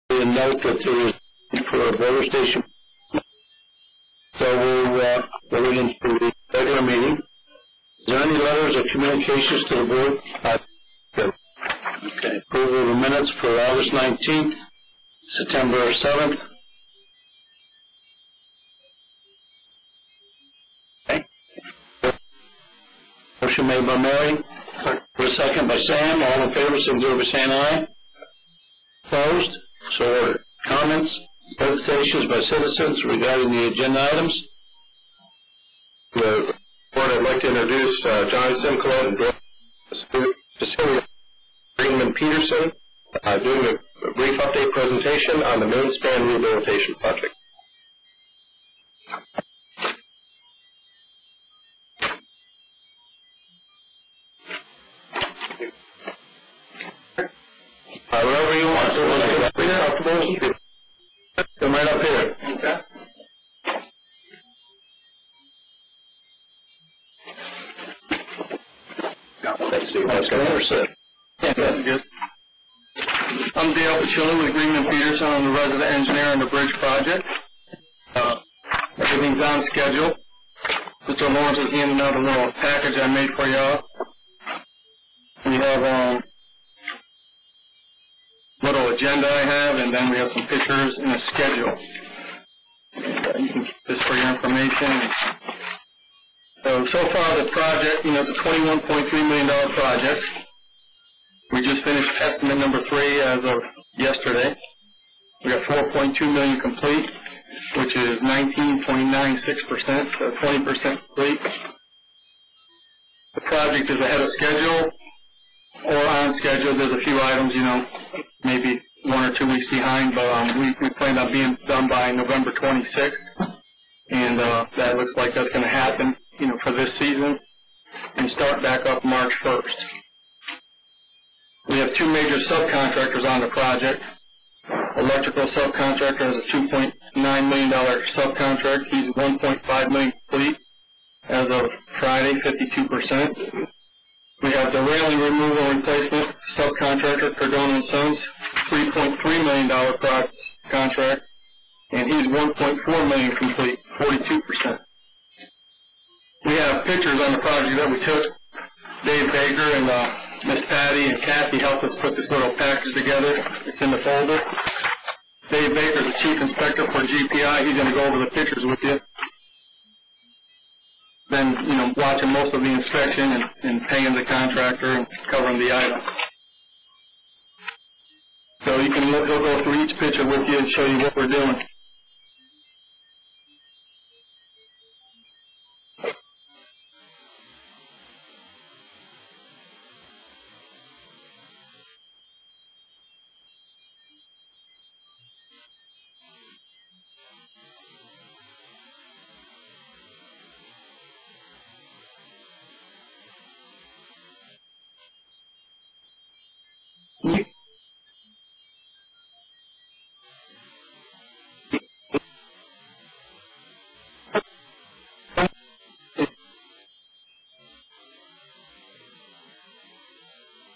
a note that there was for a voter station. So we'll go into the regular meeting. Is there any letters or communications to the board? Okay. Approval of the minutes for August 19th, September 7th. Okay. Motion made by Mary. For a second by Sam. All in favor, signify by saying aye. Opposed? So ordered. Comments, presentations by citizens regarding the agenda items. The board, I'd like to introduce John Simcoe and Cecilia Greenman Peterson doing a brief update presentation on the main span rehabilitation project. Wherever you want. Come right up here. Okay. Let's see what's going on. Good. I'm Dale Pachilla with Greenman Peterson. I'm the resident engineer on the bridge project. Everything's on schedule. Mr. Lawrence is handing out a little package I made for y'all. We have little agenda I have, and then we have some pictures and a schedule. You can keep this for your information. So far the project, it's a $21.3 million project. We just finished estimate number 3 as of yesterday. We got 4.2 million complete, which is 19.96%, so 20% complete. The project is ahead of schedule or on schedule. There's a few items, maybe 1 or 2 weeks behind, but we plan on being done by November 26th, and that looks like that's going to happen, for this season, and start back up March 1st. We have 2 major subcontractors on the project. Electrical subcontractor has a $2.9 million subcontract. He's $1.5 million complete as of Friday, 52%. We have the railing removal and replacement subcontractor, Cardona & Sons, $3.3 million contract, and he's $1.4 million complete, 42%. We have pictures on the project that we took. Dave Baker and Miss Patty and Kathy helped us put this little package together. It's in the folder. Dave Baker is the chief inspector for GPI. He's going to go over the pictures with you. Then, watching most of the inspection and paying the contractor and covering the item. So you can he'll go through each picture with you and show you what we're doing.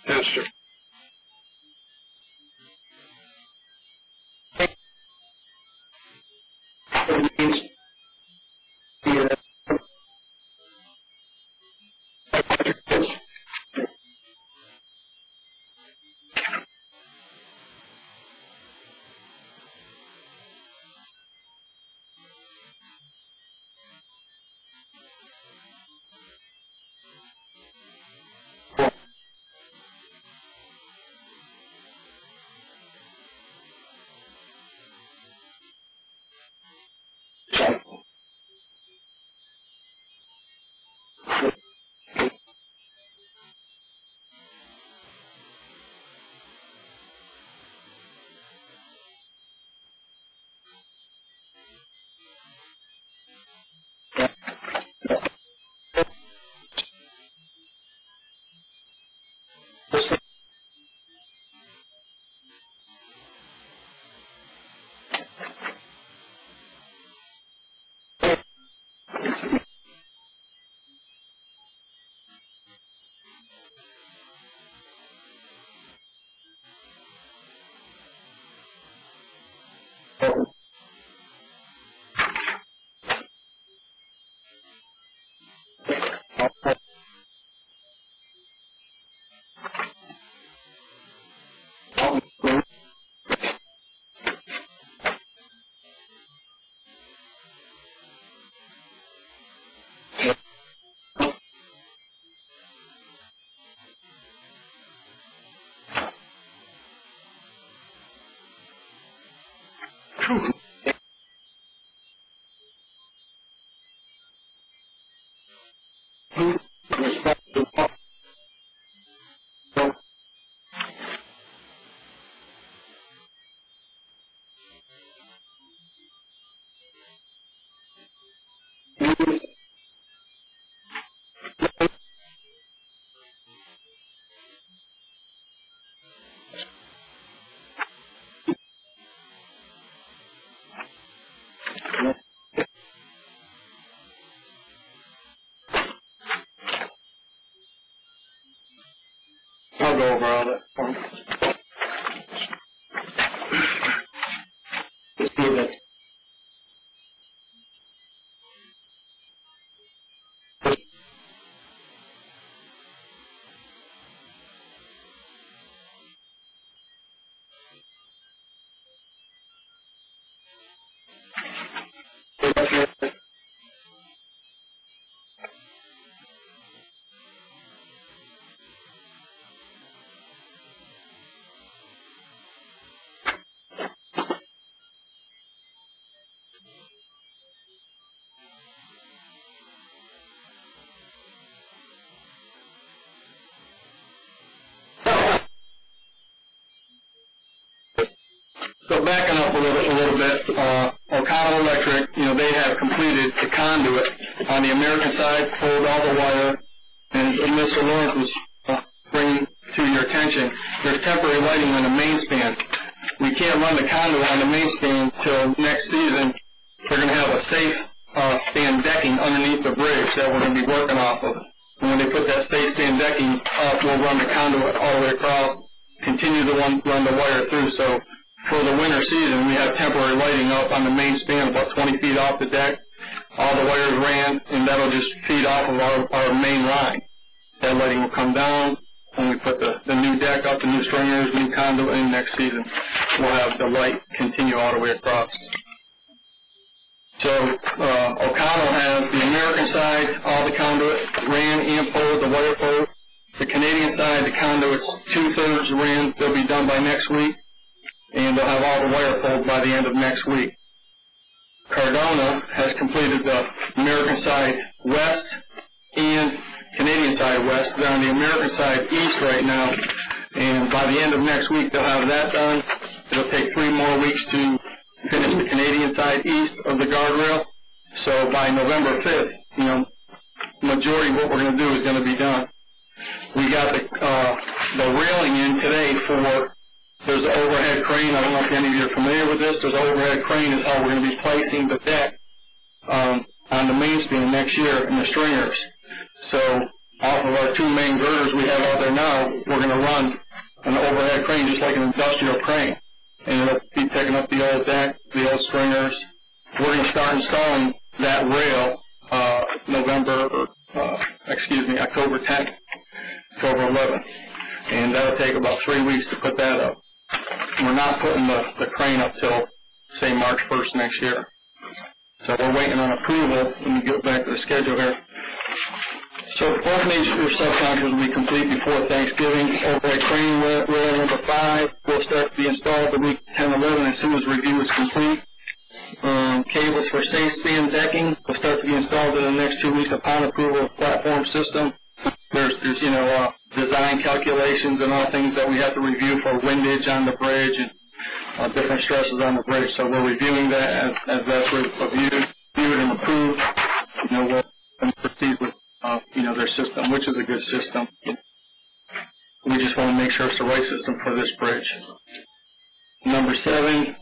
Pastor. I'll go over all that for you. Just do that. So backing up a little bit, O'Connell Electric, they have completed the conduit on the American side, pulled all the wire, and Mr. Lawrence was bringing to your attention, there's temporary lighting on the main span. We can't run the conduit on the main span until next season. We're going to have a safe span decking underneath the bridge that we're going to be working off of. And when they put that safe span decking up, we'll run the conduit all the way across, continue to run the wire through. So for the winter season, we have temporary lighting up on the main span about 20 feet off the deck. All the wires ran, and that'll just feed off of our main line. That lighting will come down when we put the new deck up, the new stringers, new conduit in next season. We'll have the light continue all the way across. So O'Connell has the American side, all the conduit ran and pulled, the wire pulled. The Canadian side, the conduit's 2/3 ran. They'll be done by next week, and they'll have all the wire pulled by the end of next week. Cardona has completed the American side west and Canadian side west. They're on the American side east right now, and by the end of next week they'll have that done. It'll take 3 more weeks to finish the Canadian side east of the guardrail. So by November 5th, majority of what we're going to do is going to be done. We got the railing in today for. There's an overhead crane. I don't know if any of you are familiar with this. There's an overhead crane is how we're going to be placing the deck on the main span next year in the stringers. So off of our 2 main girders we have out there now, we're going to run an overhead crane just like an industrial crane. And it'll be picking up the old deck, the old stringers. We're going to start installing that rail October 10th, October 11th. And that'll take about 3 weeks to put that up. We're not putting the crane up till, say, March 1st next year. So we're waiting on approval. Let me get back to the schedule here. So both major subcontractors will be complete before Thanksgiving. Overhead crane rail number 5 will start to be installed the week 10-11 as soon as review is complete. Cables for safe span decking will start to be installed in the next 2 weeks upon approval of platform system. There's design calculations and all things that we have to review for windage on the bridge and different stresses on the bridge. So we're reviewing that as that's reviewed and approved. We'll proceed with their system, which is a good system. We just want to make sure it's the right system for this bridge. Number 7,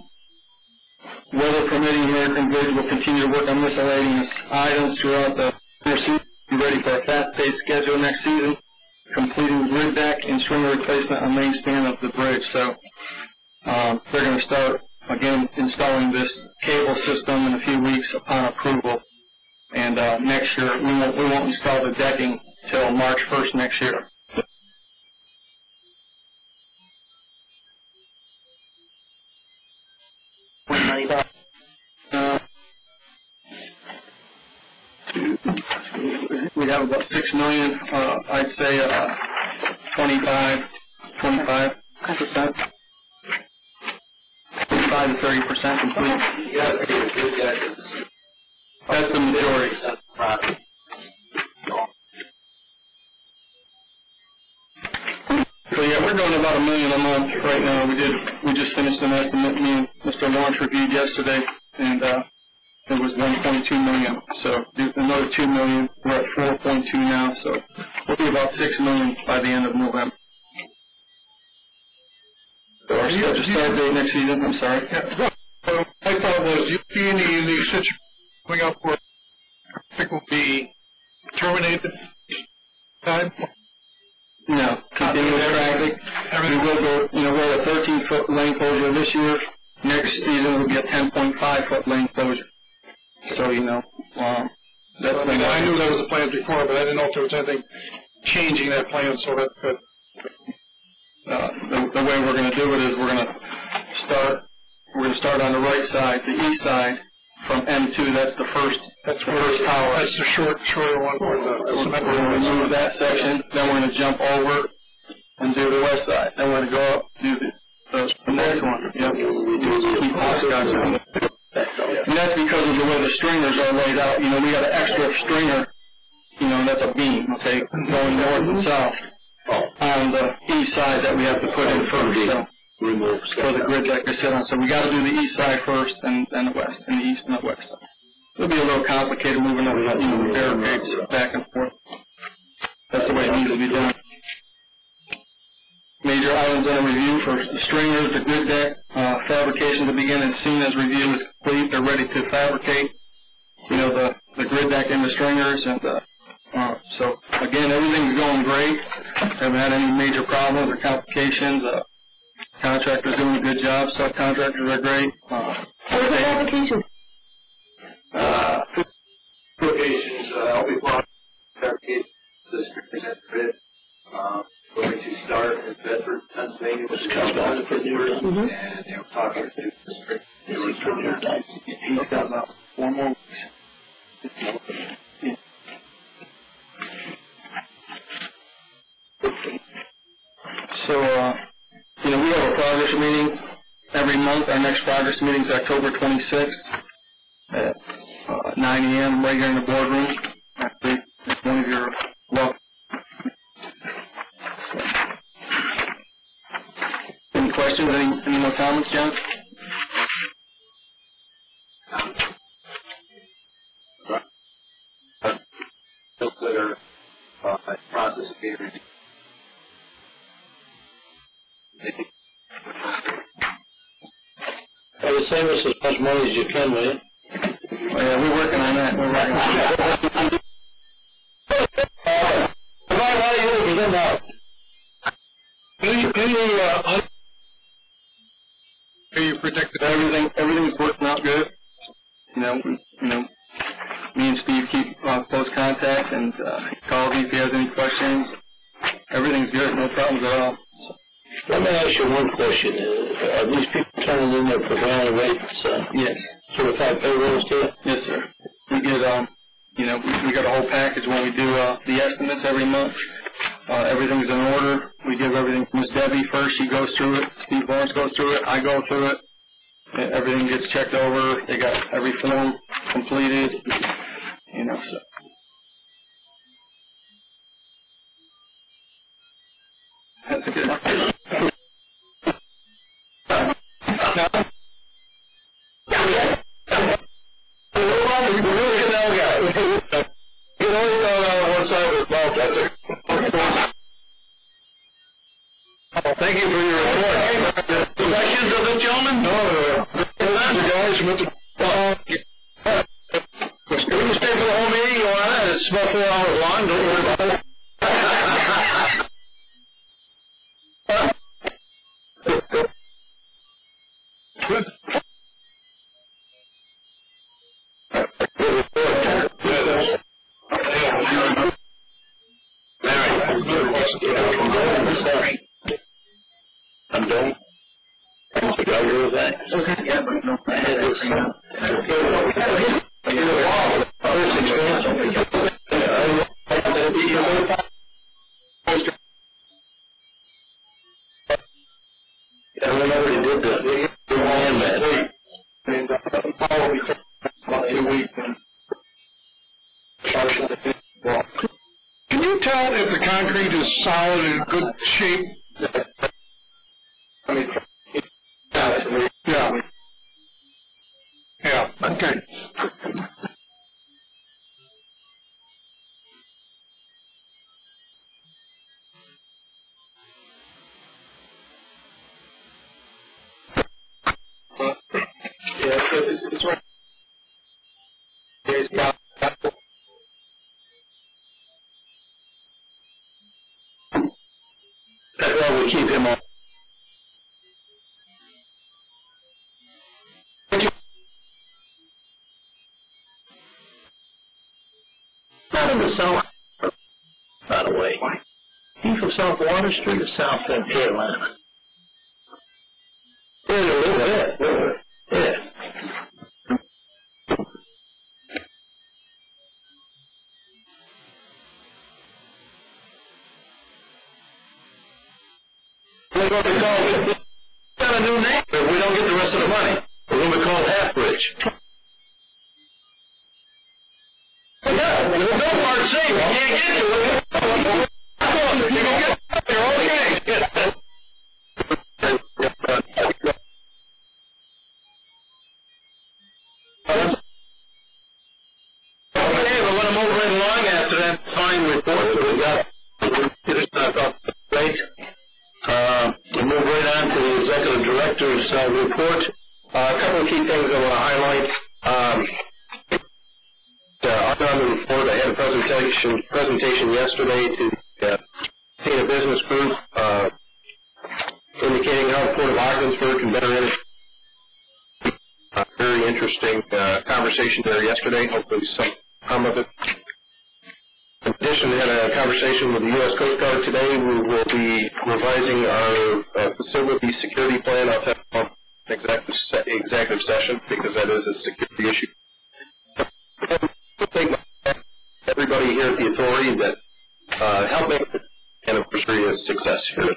weather permitting, American Bridge will continue to work on miscellaneous items throughout the season. Be ready for a fast-paced schedule next season, completing grid deck and stringer replacement on main span of the bridge. So they're going to start, again, installing this cable system in a few weeks upon approval. And next year, we won't install the decking till March 1st next year. We have about $6 million. I'd say 25%. 25 to 30% complete. That's the majority. So yeah, we're doing about $1 million a month right now. We just finished an estimate. Me and Mr. Lawrence reviewed yesterday, and it was 1.2 million. So another 2 million. We're at 4.2 now. So we'll be about 6 million by the end of November. So our scheduled start date next season. I'm sorry. Yeah. My thought was, do you see any unique situation coming up where traffic will be terminated time? No, continuous traffic. We will go, we're at a 13-foot lane closure this year. Next season will be a 10.5-foot lane closure. So, that's been. I knew that was a plan before, but I didn't know if there was anything changing that plan so that. The way we're going to do it is we're going to start on the right side, the east side, from M2. That's the first tower. That's the shorter one. We're going to remove that section. Then we're going to jump over and do the west side. Then we're going to go up, do the next one. Yep. Keep hopscotching. And that's because of the way the stringers are laid out. We got an extra stringer. That's a beam. Okay, going north and south on the east side that we have to put in first. So for the grid deck to sit on. So we got to do the east side first, and then the west, and the east and the west side. It'll be a little complicated moving up, barricades back and forth. That's the way it needs to be done. Major items under review for the stringers, the grid deck, fabrication to begin as soon as review is complete. They're ready to fabricate, the grid deck and the stringers. And so, again, everything's going great. Haven't had any major problems or complications. Contractors doing a good job. Subcontractors are great. What are the applications? Applications, we bought fabricated the stringers at grid. Going to start in Bedford, Pennsylvania, which is about 1 for years, and they were talking to the district. They were from here. He's got about 4 more weeks. So, we have a progress meeting every month. Our next progress meeting is October 26th at 9 a.m. right here in the boardroom. Actually, if one of your welcome. Any questions? Any more comments, John? That are process of being reviewed. I would save us as much money as you can, will you? Oh, yeah, we're working on that. We're working on that. You predicted Everything's working out good. Me and Steve keep close contact, and he calls me if he has any questions. Everything's good, no problems at all. Let me ask you one question. Are these people turning in their prevailing rates? Yes. Certified payrolls too? Yes, sir. We get, we got a whole package when we do the estimates every month. Everything's in order. We give everything to Miss Debbie first. She goes through it. Steve Lawrence goes through it. I go through it. Everything gets checked over. They got every form completed. So. That's good. Thank you for your report. Questions of the gentleman? No. Can you stay for the whole meeting? You want it? It's about 4 hours long. Don't worry about it. I'm done. I agree with that. Okay. Yeah, but no. I had this. I already did the land man. tell if the concrete is solid and in good shape? Yeah. Yeah, okay. Yeah, so it's right. There's That's why we keep him on. Not in the south, by the way. He from South Water Street or South Carolina? Yeah, a little bit. Yeah. We're going to call it, got a new name, but we don't get the rest of the money. We're going to be called Half-Bridge. Yeah, there's no part C, you can't get to it. You can get it, you're okay. Okay, but when I move right along after that fine report that we got, we move right on to the Executive Director's report. A couple of key things I want to highlight. On the report, I had a presentation yesterday to the Data Business Group indicating how the Port of Ogdensburg can better integrate. Very interesting conversation there yesterday. Hopefully some of it. In addition, we had a conversation with the U.S. Coast Guard today. We will be revising our facility security plan. I'll have an executive session because that is a security issue. Thank everybody here at the authority that helped make the anniversary a success here.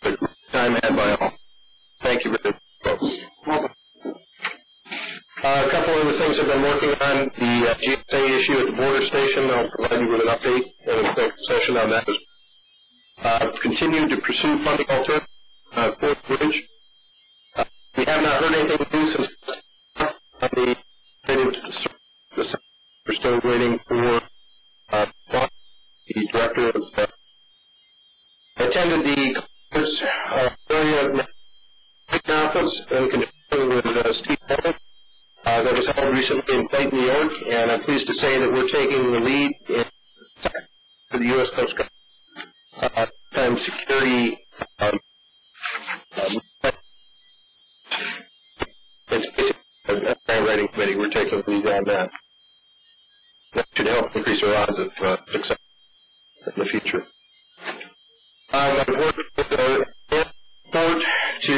Good time had by all. Thank you very much, folks. A couple other things I've been working on. The GSA issue at the border station. I'll provide you with an update and an executive session on that. Continue to pursue funding alternatives for the bridge. We have not heard anything new since the we're still waiting for the director of attended the area conference in conjunction with Steve Holman that was held recently in Clayton, New York, and I'm pleased to say that we're taking the lead in for the U.S. Coast Guard time security. It's basically a grant writing committee. We're taking the lead on that. That should help increase our odds of success in the future. I've worked with the board to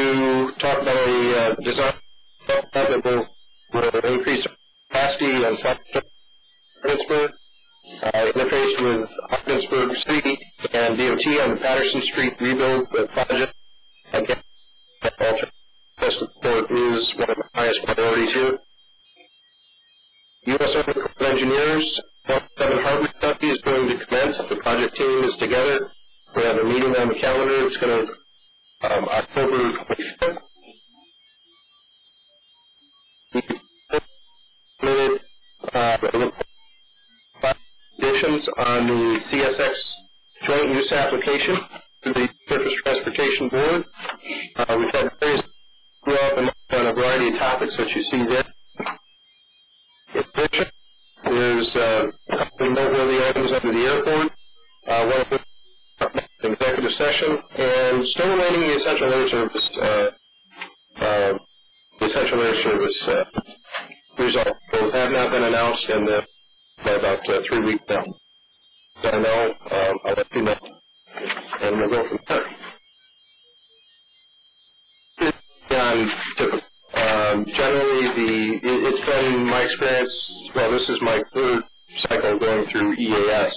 talk about a design that will increase capacity on Ogdensburg, interface with Ogdensburg City and DOT on the Patterson Street rebuild project. Again, alternate support is one of the highest priorities here. U.S. Army Corps of Engineers, 7 Harbor study is going to commence. The project team is together. We have a meeting on the calendar. It's going to October 25th. We submitted additions on the CSX joint use application to the Surface Transportation Board. We've had various on a variety of topics that you see there. In addition, there's a couple of noteworthy items under the airport. One of them an executive session, and still remaining the essential air service results. Those have not been announced, and they're about 3 weeks now. So I know, I'll let you know, and we'll go from there. Generally, it's been my experience, well, this is my 3rd cycle going through EAS.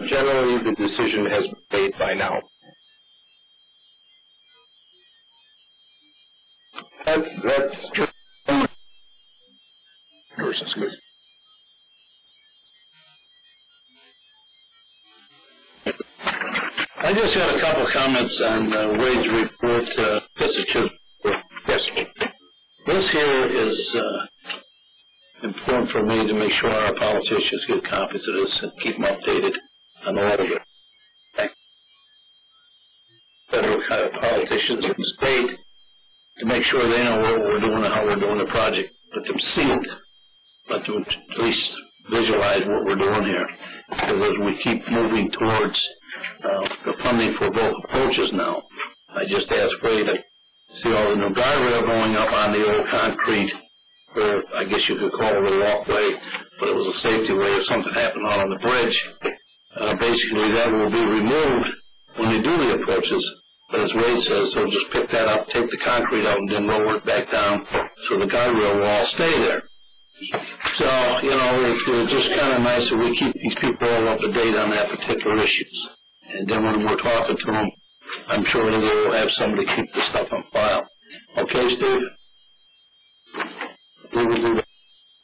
Generally, the decision has been made by now. That's true. Yours is good. I just got a couple comments on Wade's report, Yes. This here is important for me to make sure our politicians get copies of this and keep them updated on all of it. Federal politicians in the state to make sure they know what we're doing and how we're doing the project. Let them see it. Let them at least visualize what we're doing here. Because as we keep moving towards the funding for both approaches now, I just asked Wade to see all the new guardrail going up on the old concrete, or I guess you could call it a walkway, but it was a safety way if something happened out on the bridge. Basically, that will be removed when they do the approaches. But as Wade says, they'll just pick that up, take the concrete out, and then lower it back down so the guardrail will all stay there. So, you know, it's just kind of nice that we keep these people all up to date on that particular issues. And then when we're talking to them, I'm sure they will have somebody keep the stuff on file. Okay, Steve? We will do that.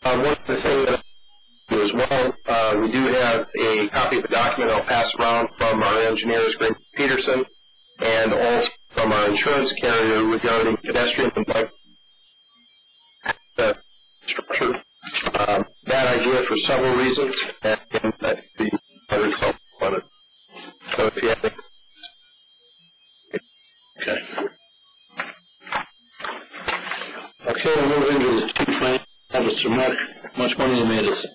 One of the things that as well, we do have a copy of the document I'll pass around from our engineers, Greg Peterson, and also from our insurance carrier regarding pedestrian and bike structure. Bad idea for several reasons, and that the other results on it. So if you have any. Okay. Okay, we'll move into the chief financial officer. Mark, how much money you made us?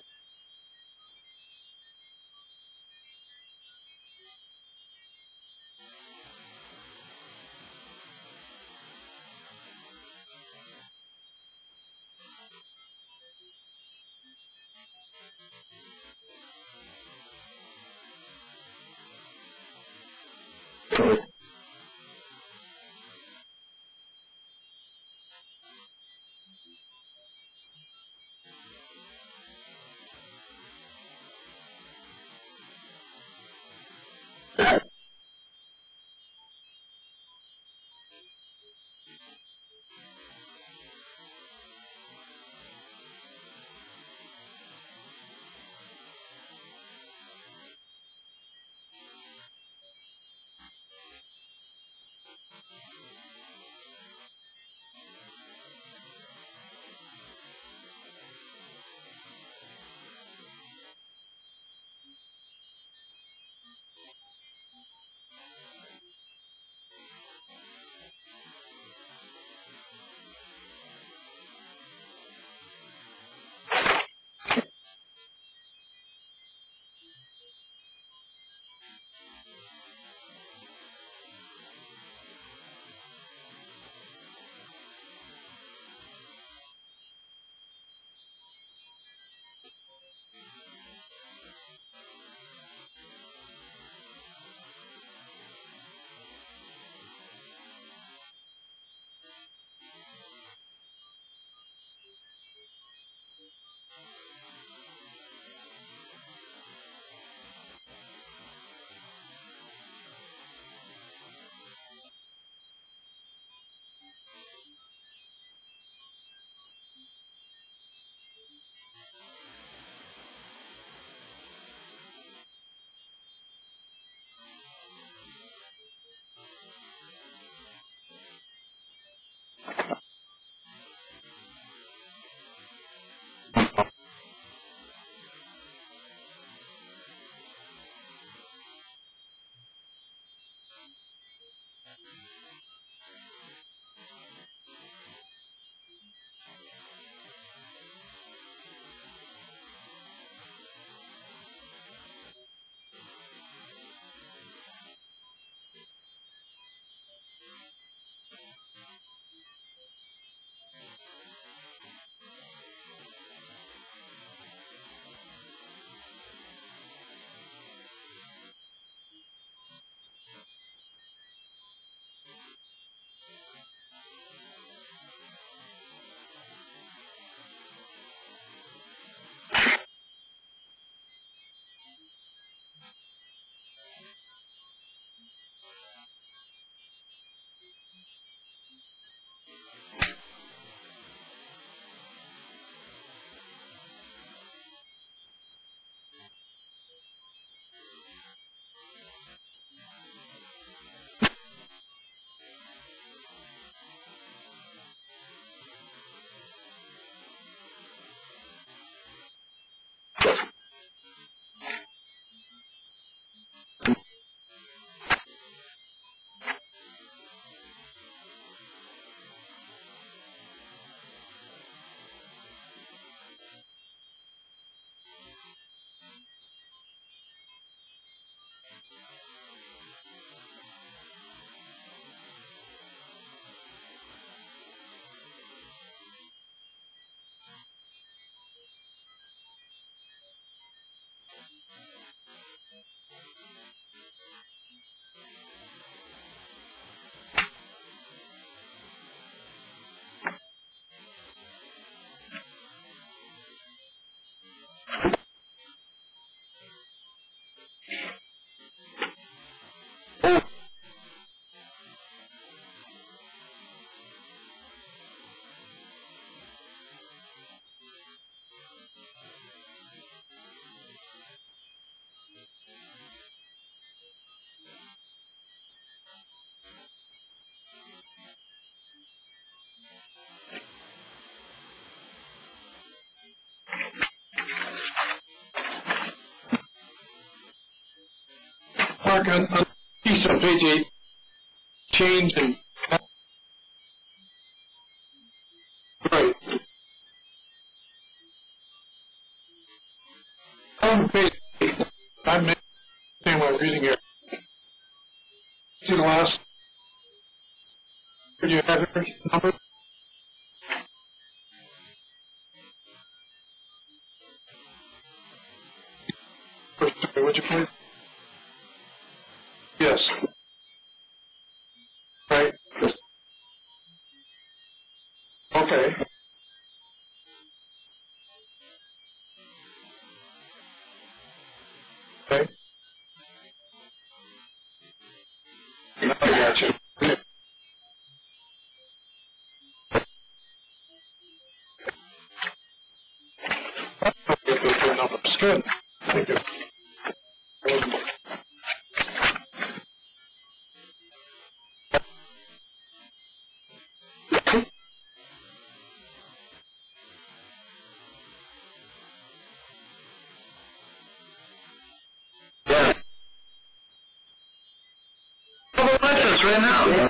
Mark, on piece on page 8, change and right. On page 8, I'm not saying what I'm reading here. See the last, could you have your number? Would you please? Yes. Right. Okay. Okay. I got you. I'll get those two numbers. Good. Thank you. Right now. Yeah.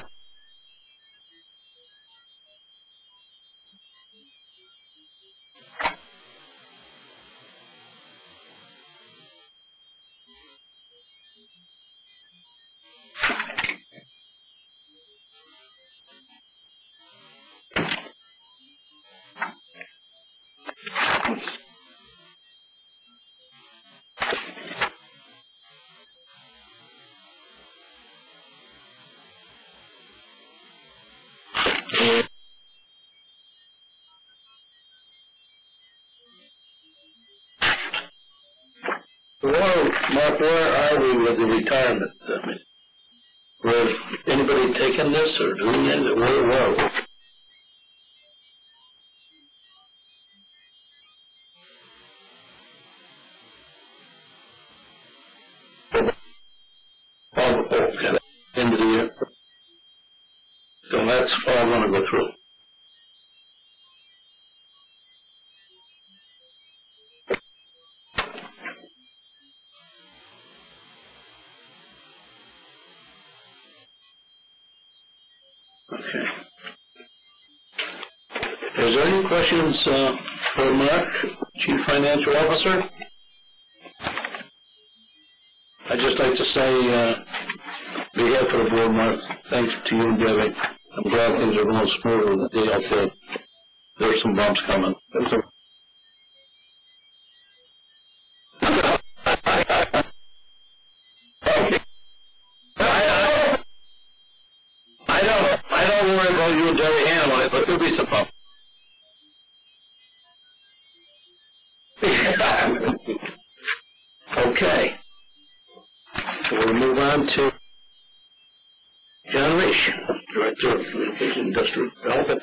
Whoa, Mark, where are we with the retirement? I mean, where anybody taking this or doing it? Where are we? Okay, end of the year. So that's all I'm going to go through. Okay. Is there any questions for Mark, Chief Financial Officer? I'd just like to say, on behalf of the board, Mark, thanks to you and Debbie. I'm glad things are going smoothly with the day out there. There's some bumps coming. I don't worry about you and Debbie handling it, but there'll be some bumps. Okay. So we'll move on to John Rich, Director of Communication Industrial Development.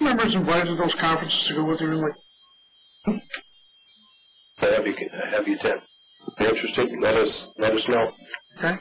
Members invited to those conferences to go with you, like Have you attend. If you're interested, let us know. Okay.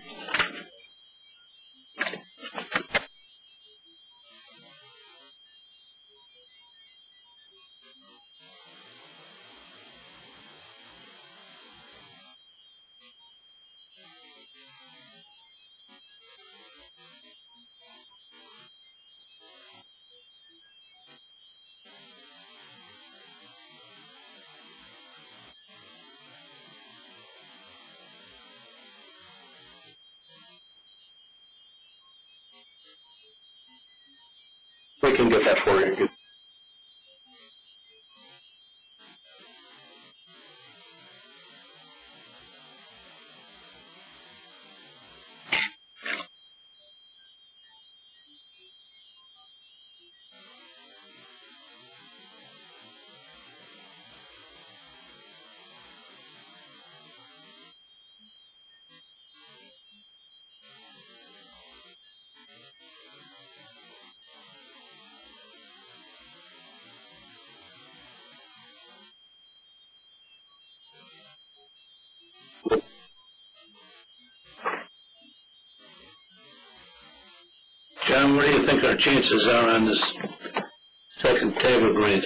We can get that for you. Good. John, what do you think our chances are on this second table grade?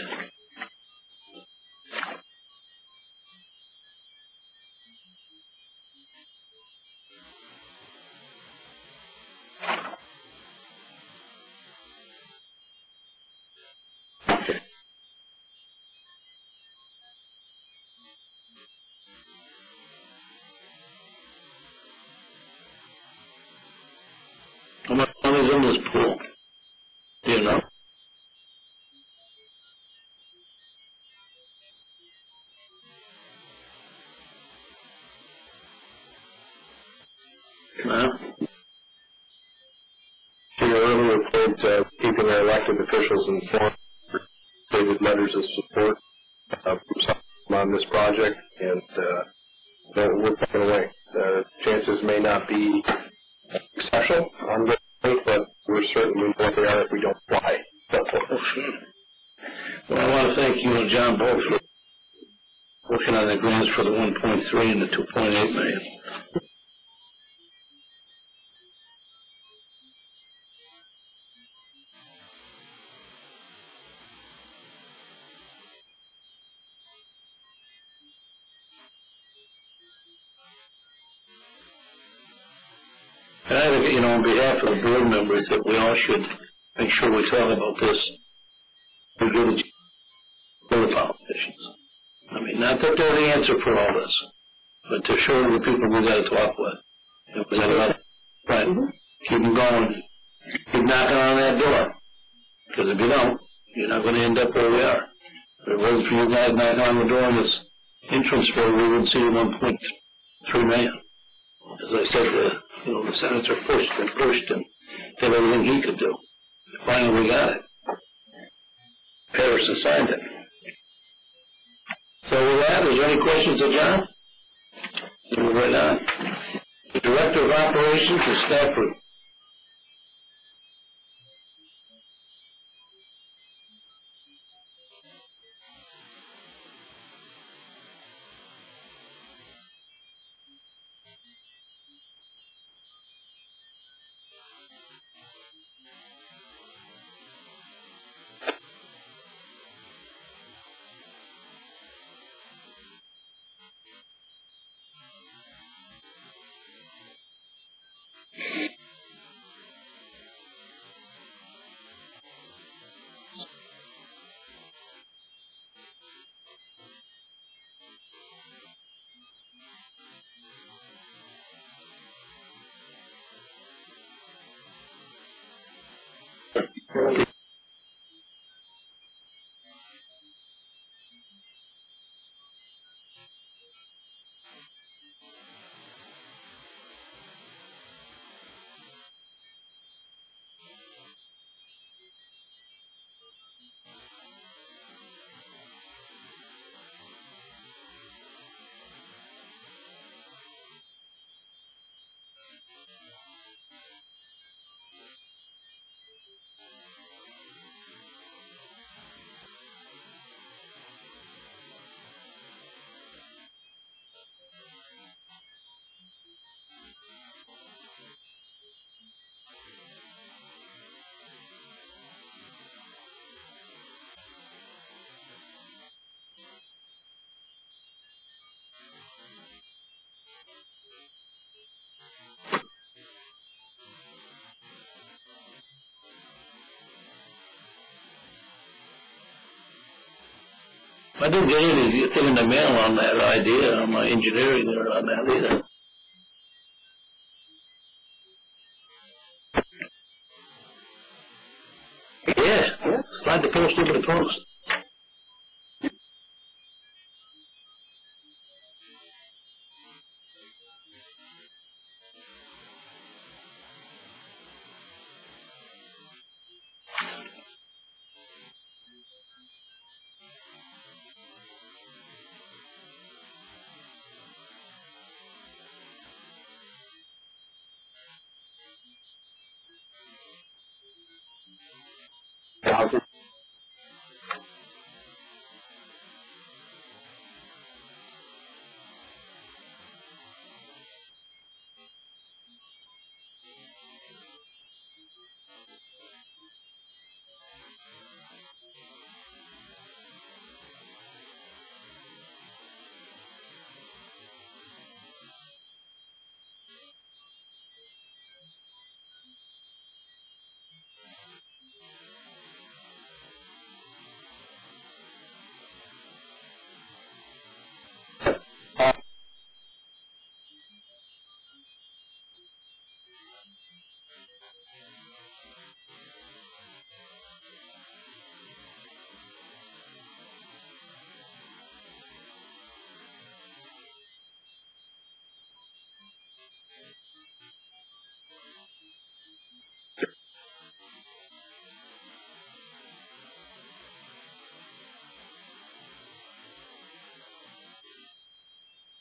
How much money is in this pool? Do you know? No? In your earlier report, keeping our elected officials informed, stated letters of support from some on this project, and we're plugging away. Chances may not be exceptional on this, but we're certainly what they are if we don't fly. Oh, sure. Well, I want to thank you and John both for working on the grants for the 1.3 and the 2.8 million. And I think, on behalf of the board members, that we all should make sure we talk about this. We give it to the politicians. I mean, not that they're the answer for all this, but to show the people we got to talk with. If we got to, right, keep them going, keep knocking on that door. Because if you don't, you're not going to end up where we are. If it wasn't for you guys knocking on the door in this entrance bill, we wouldn't see 1.3 million. As I said, the senator pushed and did everything he could do. Finally, we got it. Harrison signed it. So with that, is there any questions of John? Move right on. The Director of Operations is Stafford. I didn't get anything in the mail on that idea, on my engineering or on that either. Yeah, slide the post over the post.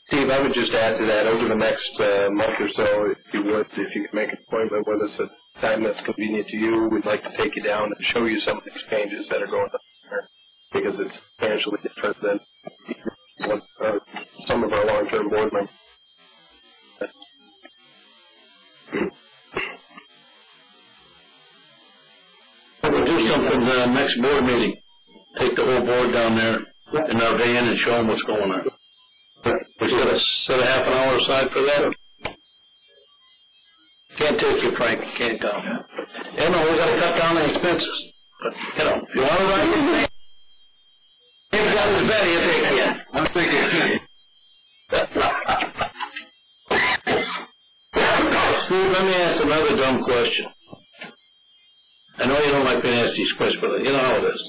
Steve, I would just add to that, over the next month or so, if you could make an appointment with us at a time that's convenient to you, we'd like to take you down and show you some of the exchanges that are going on there, because it's substantially different than what some of our long-term board members. We'll do something next board meeting. Take the whole board down there in our van and show them what's going on. We should set a half an hour aside for that. Can't take you, Frank. Can't come. You know, we got to cut down the expenses. But, you know, if you want to ride with me, he's got his bet, he'll take you. I'm thinking. Steve, let me ask another dumb question. I know you don't like being asked these questions, but you know how it is.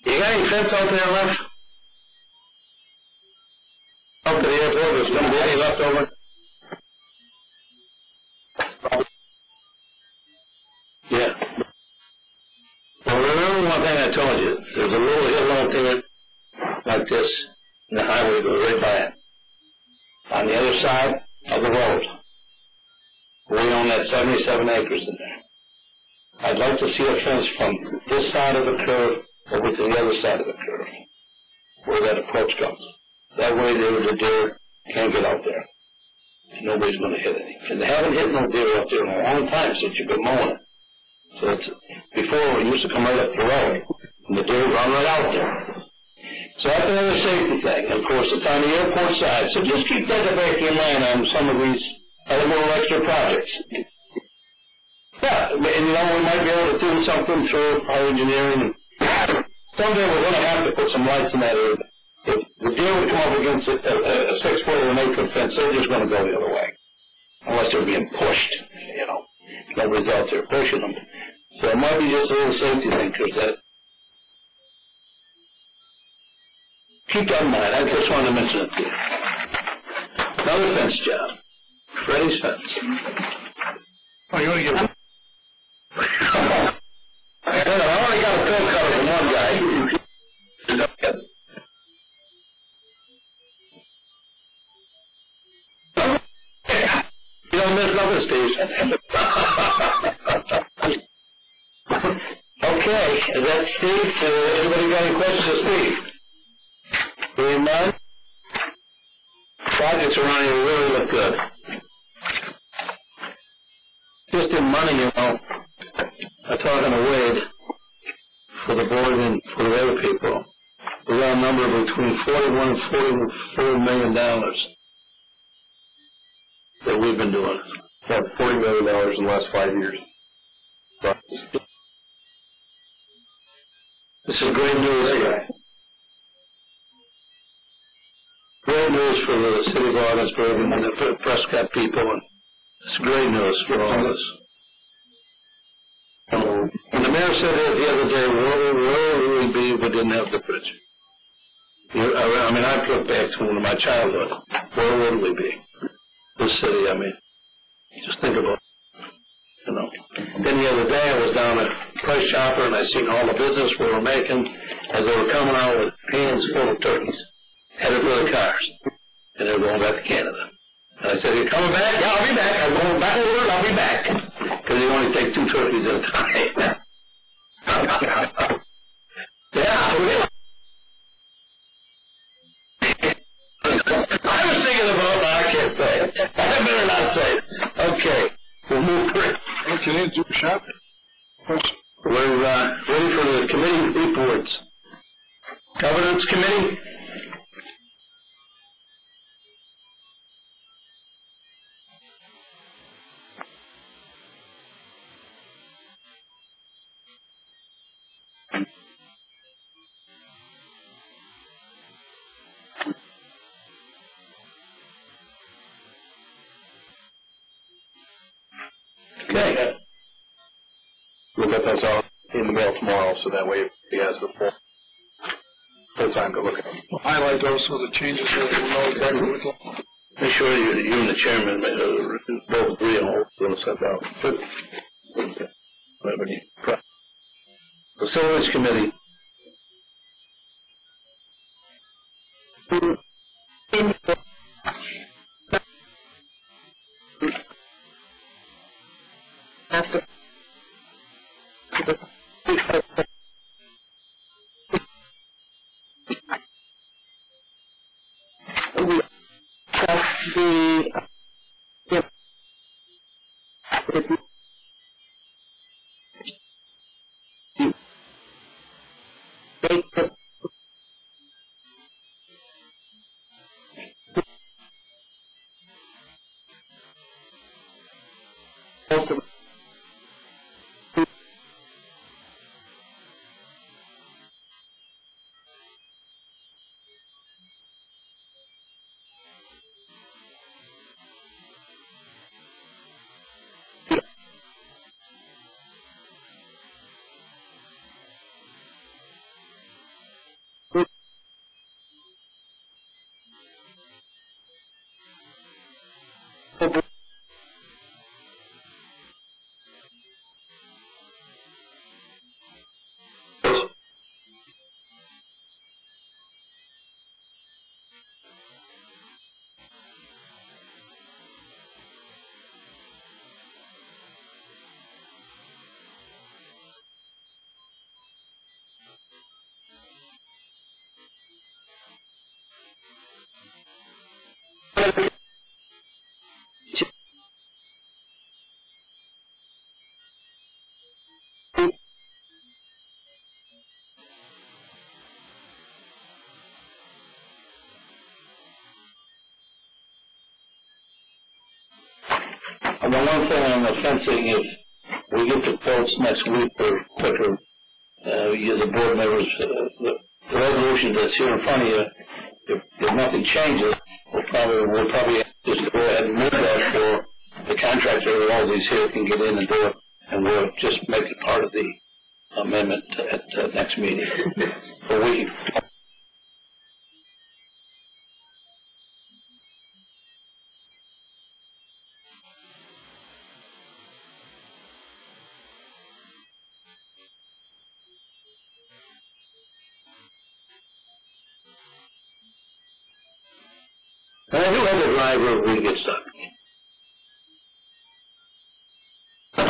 You got any fence out there left? Up to the airport, there's going to be any left over? Yeah. Well, remember one thing I told you. There's a little hill out there, like this, and the highway goes right by it. On the other side of the road, we own that 77 acres in there. I'd like to see a fence from this side of the curve over to the other side of the curve, where that approach comes. That way the deer can't get out there. And nobody's going to hit any. And they haven't hit no deer out there in a long time since you've been mowing it. So it's, before it used to come right up the road, and the deer run right out there. So that's another safety thing. And of course, it's on the airport side. So just keep that in the back of your mind on some of these other little extra projects. Yeah, and you know, we might be able to do something through our engineering. Someday we're going to have to put some lights in that area. If the deer would come up against a 6-foot or an 8-foot fence, they're just going to go the other way. Unless they're being pushed, you know. Nobody's out there pushing them. So it might be just a little safety thing, because that. Keep that in mind. I just wanted to mention it to you. Another fence job. Freddie's fence. Oh, you want to get I already got a fill cutter from one guy. You don't miss nothing, Steve. Okay, is that Steve? Anybody got any questions for Steve? Hearing none? Projects around here really look good. Just in money, you know, I'm talking to Wade for the board and for the other people. We got a number between $41 and $44 million that we've been doing. Yeah, $40 million in the last 5 years. This is great news. Great news for the city of Ogdensburg and for the Prescott people. And it's great news for all of us. And the mayor said it the other day, where would we be if we didn't have the bridge? I mean, I look back to my childhood. Where would we be? This city, I mean. Just think about it. You know. Then the other day I was down at Price Chopper and I seen all the business we were making as they were coming out with hands full of turkeys, headed for the cars. And they were going back to Canada. And I said, "You coming back?" "Yeah, I'll be back. I'm going back over and I'll be back." Because they only take 2 turkeys at a time. Yeah, really. I was thinking about it, I can't say it. I better not say it. Okay, we'll move forward. Okay, do shop. We're ready for the committee reports. Governance Committee? Okay. We'll get those out in the mail tomorrow, so that way he has the full time to look at them. We'll highlight those so the changes that we'll know exactly what we're looking for. Make sure you and the chairman both agree on what we're going to send out. Facilities Committee. After. We discussed And the one thing on the fencing, if we get the quotes next week or quicker, you, the board members, the resolution that's here in front of you, if nothing changes, we'll probably just go ahead and move that for the contractor or all these here can get in and do it, and we'll just make it part of the amendment at the next meeting. But we. And who had the driver if we get stuck? Oh,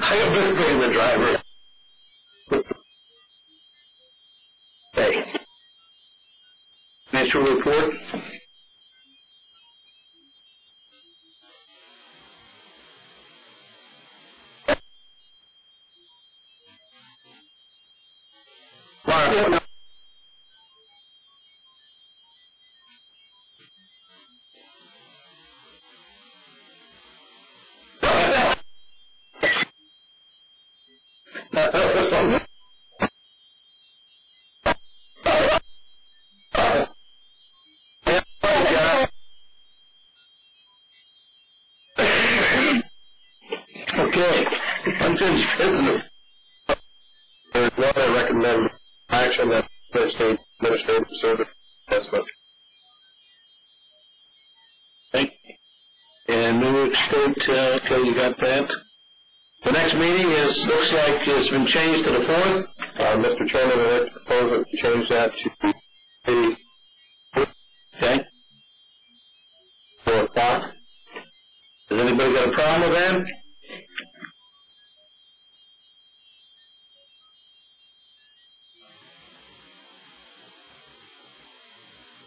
I have been being the driver. Hey. Financial report? Mark. Okay, unfinished business. There's one I recommend action that administrative service assessment. Okay. And New York State, okay, you got that? The next meeting looks like it's been changed to the 4th. Mr. Chairman, I'd like to propose that we change that to the Okay. 4 o'clock. Has anybody got a problem with that?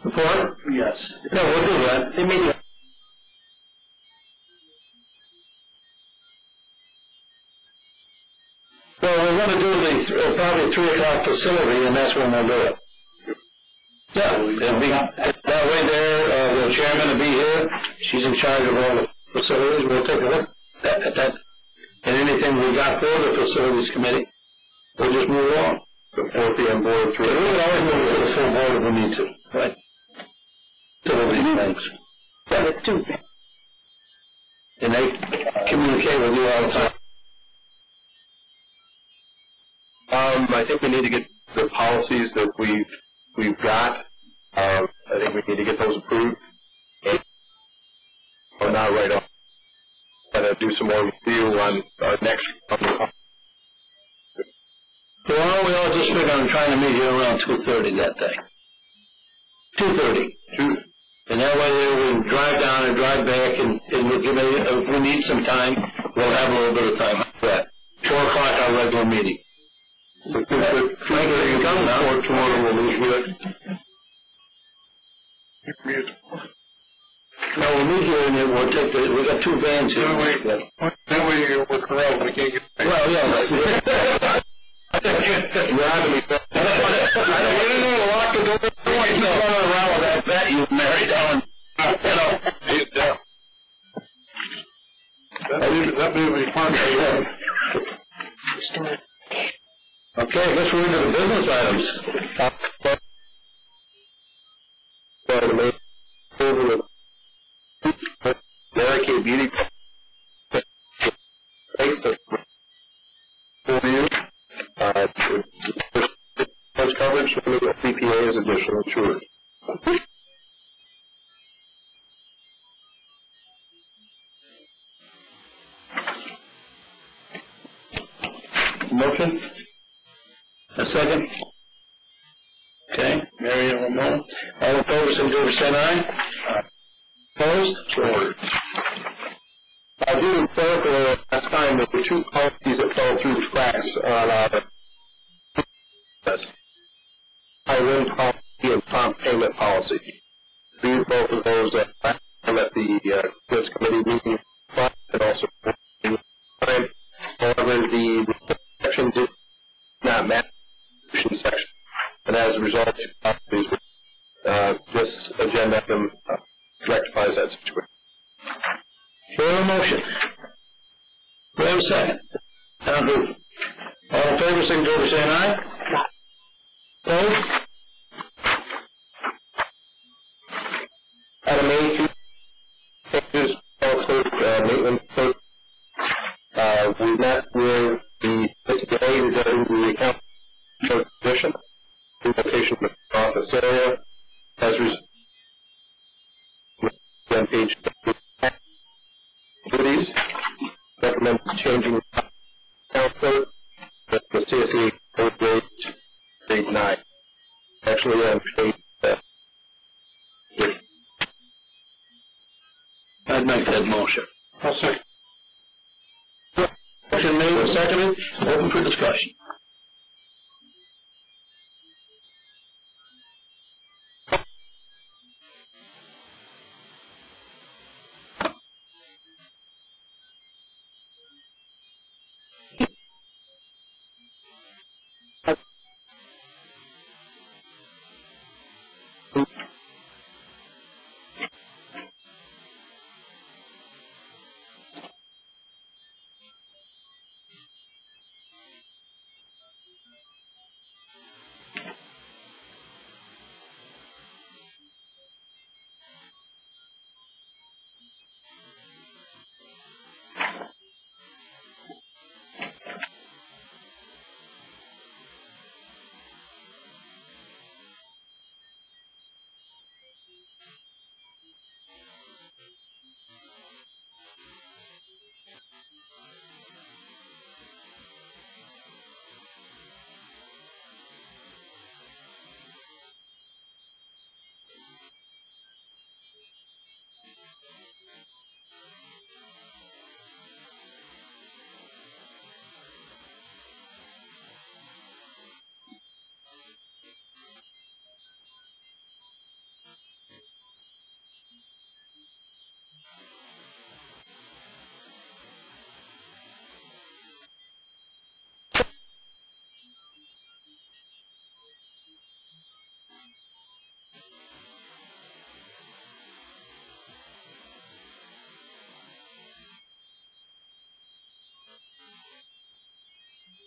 The 4th? Yes. No, we'll do that. Immediately. Well, we're going to do the probably 3 o'clock facility, and that's when we'll do it. Yeah, it'll be that way there. The chairman will be here. She's in charge of all the facilities. We'll take a look at that. And anything we got for the facilities committee, we'll just move on. The 4 p.m. board 3 We o'clock. would always move to the full board if we need to, right? Facility things. But it's Tuesday. And they communicate with you all the time. I think we need to get the policies that we've got. I think we need to get those approved. Or not right off. Gotta do some more review on our next. So why don't we all just figure on trying to meet here around 2:30 that day? 2:30. And that way we can drive down and drive back, and we'll give it, if we need some time, we'll have a little bit of time for that. 4 o'clock our regular meeting. Frank, you can come now, or tomorrow we'll meet here. No, we'll meet here and then we'll take we got 2 vans here. That way you work around, we can't get. Well, yeah, right. You're out of me. I don't know, lock the door. I want you running around with that vet you married, Ellen. You know. He's down. That may be fun. Okay, let's move into the business items. Barricade Beauty for you. First coverage from the OBPA is additional insured. Motion? A second? Okay, Mary and Ramon. All in favor, signify saying aye. Opposed? So ordered. I do clarify last time that the 2 policies that fell through the cracks on our high-wind policy and prompt payment policy. Read both of those at the goods committee meeting, and also time. However, the section did not match the section, and as a result, this agenda item rectifies that situation. Do we have a motion? Do we have a second? All in favor, signify saying aye. Opposed? Item A, changes Maitland clerk. We met with the SDA regarding the account position, relocation of the office area, as on page duties. Recommend changing the account code with the CSE code rate grade 9. Actually, on page I'd make that motion. I'll second. Motion made and seconded, open for discussion.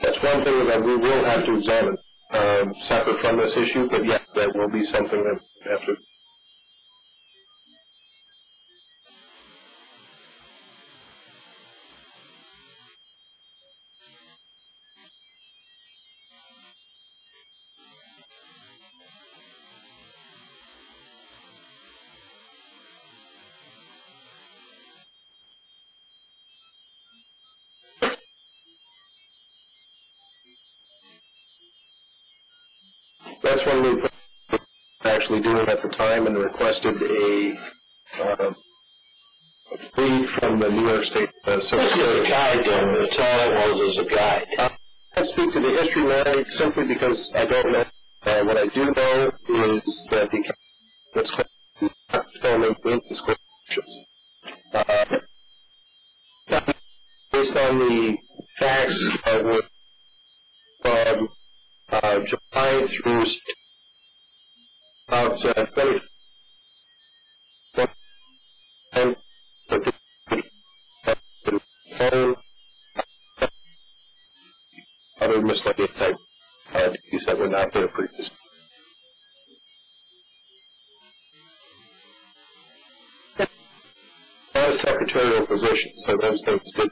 That's one thing that we will have to examine, separate from this issue, but yes, that will be something that we have to. That's one we were actually doing at the time and requested a read from the New York State Civil Code. A guide, though. That's all it was a guide. I can't speak to the history matter simply because I don't know. What I do know is that the what's called not filming indisclosures. Based on the facts from July through about 20 other misleading type duties that were not there previously. Not a secretarial position, so those things did.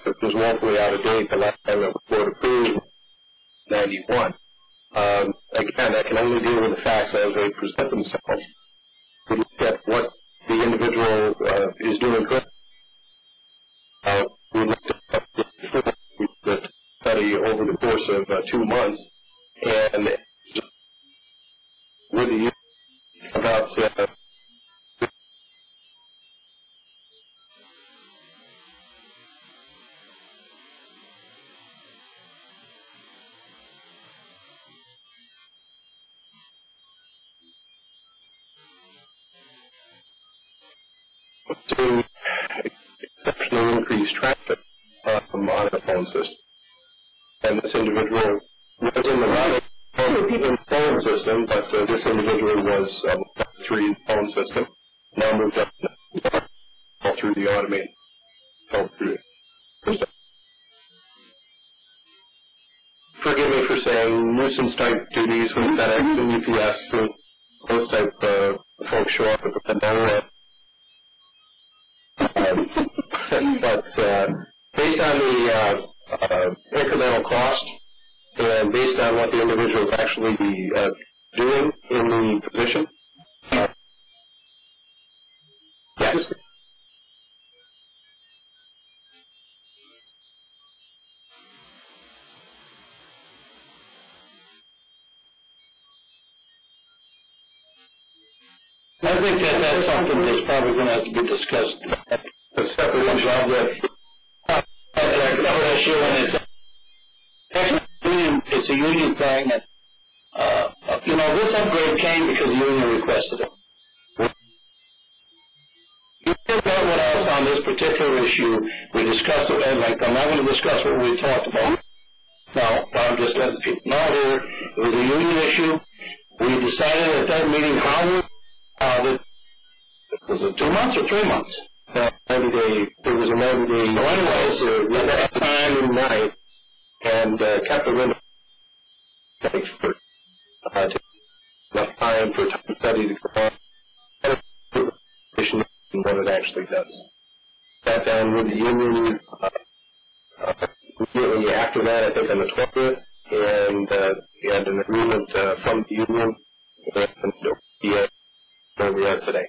It was woefully out of date the last time it was board approved, 91. Again, I can only deal with the facts as they present themselves. We look at what the individual is doing good. We looked at the study over the course of 2 months, and with the about to exceptionally increase traffic on a phone system. And this individual was in the routing phone system, but this individual was on the 3 phone system, now moved up all through the automated phone through. Forgive me for saying nuisance type duties with FedEx and UPS and those type of folks show up at the network. But based on the incremental cost and based on what the individual is actually doing in the position, yes. I think that's something that's probably going to have to be discussed. A separate issue. It's a union thing, and this upgrade came because the union requested it. You think about what else on this particular issue we discussed it at length. I'm not going to discuss what we talked about. No, I'm just letting people know here. It was a union issue. We decided at that meeting was it 2 months or 3 months? 90 days. There was a 90-day. So anyways, at that time in night, and kept the window for enough time for time study to go on. And what it actually does. Sat down with the union immediately after that, I think on the 20th, and had an agreement from the union and OBPA where we are today.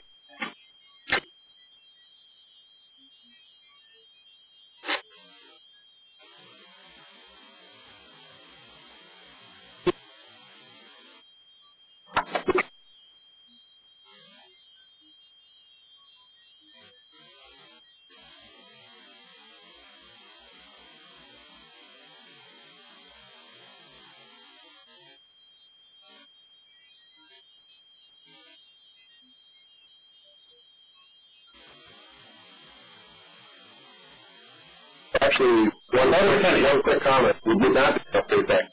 Actually, one quick comment. We did not update back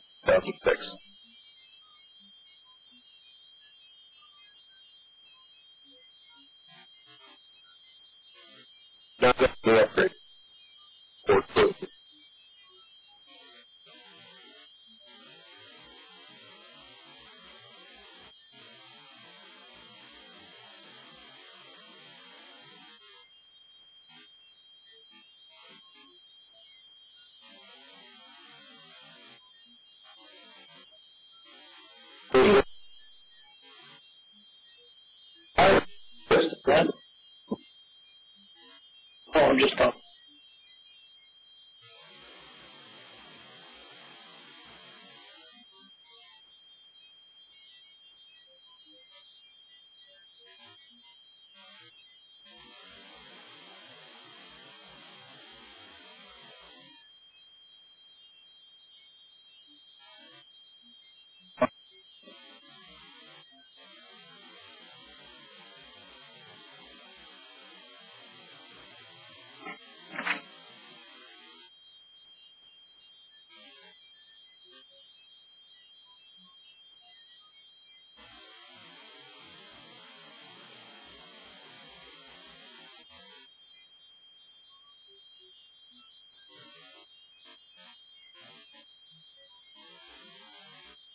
in 2006. Not just an upgrade. Oh, I'm just talking.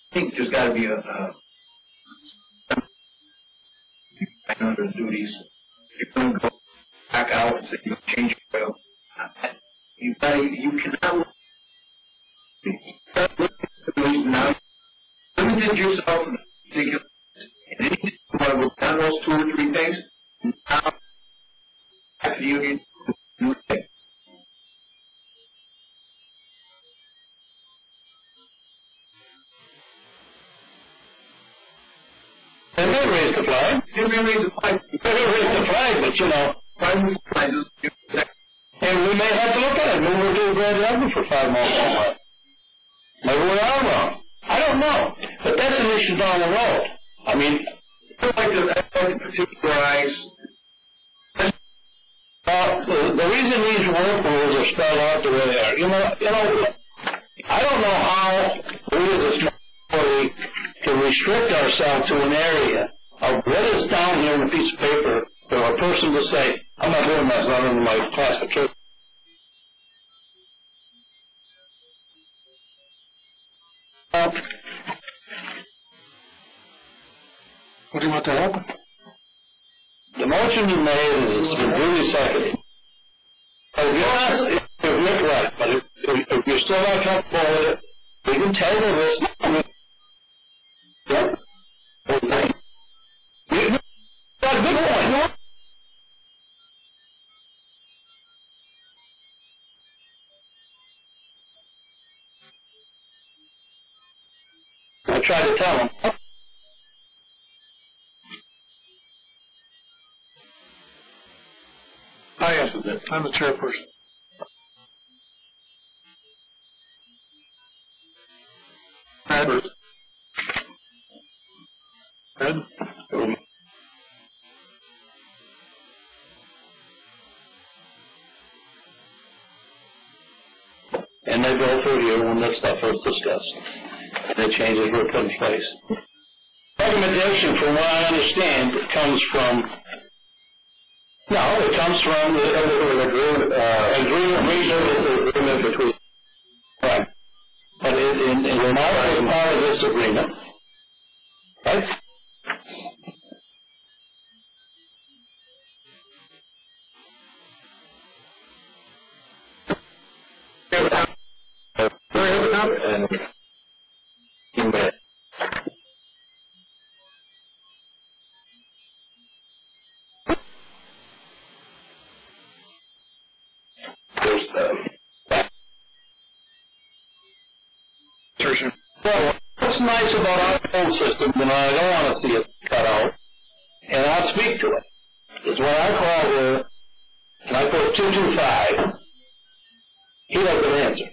I think there's got to be under duties. You're going to go back out and say you change your oil. You cannot now limited yourself to particular, and then you want to go down those 2 or 3 things. Now, after the union, new thing. They may raise the flag. They may raise the flag. They may raise the flag, but you know. And we may have to look at it. Maybe we'll do a grand jury for 5 more months. Maybe we are wrong. I don't know. But that's an issue down the road. I mean, I'd like to particularize. the reason these work rules are spelled out the way they are, you know, I don't know how we as a small body can restrict ourselves to an area of what is down here on a piece of paper for a person to say, I'm not doing that, it's not under my classification. What do you want to happen? The motion you made is really seconded. If you're correct, but if you're still not comfortable with it, we can table this. Yeah. You got a good point. I tried to tell him. I answered that. I'm the chairperson. Ed? And they go through here when this stuff was discussed. And the changes were put in place. Recommendation, from what I understand, comes from the agreement between. Right. But in part of this agreement, right? Well, what's nice about our phone system, and I don't want to see it cut out, and I'll speak to it, is when I call her, and I put 225, he doesn't answer.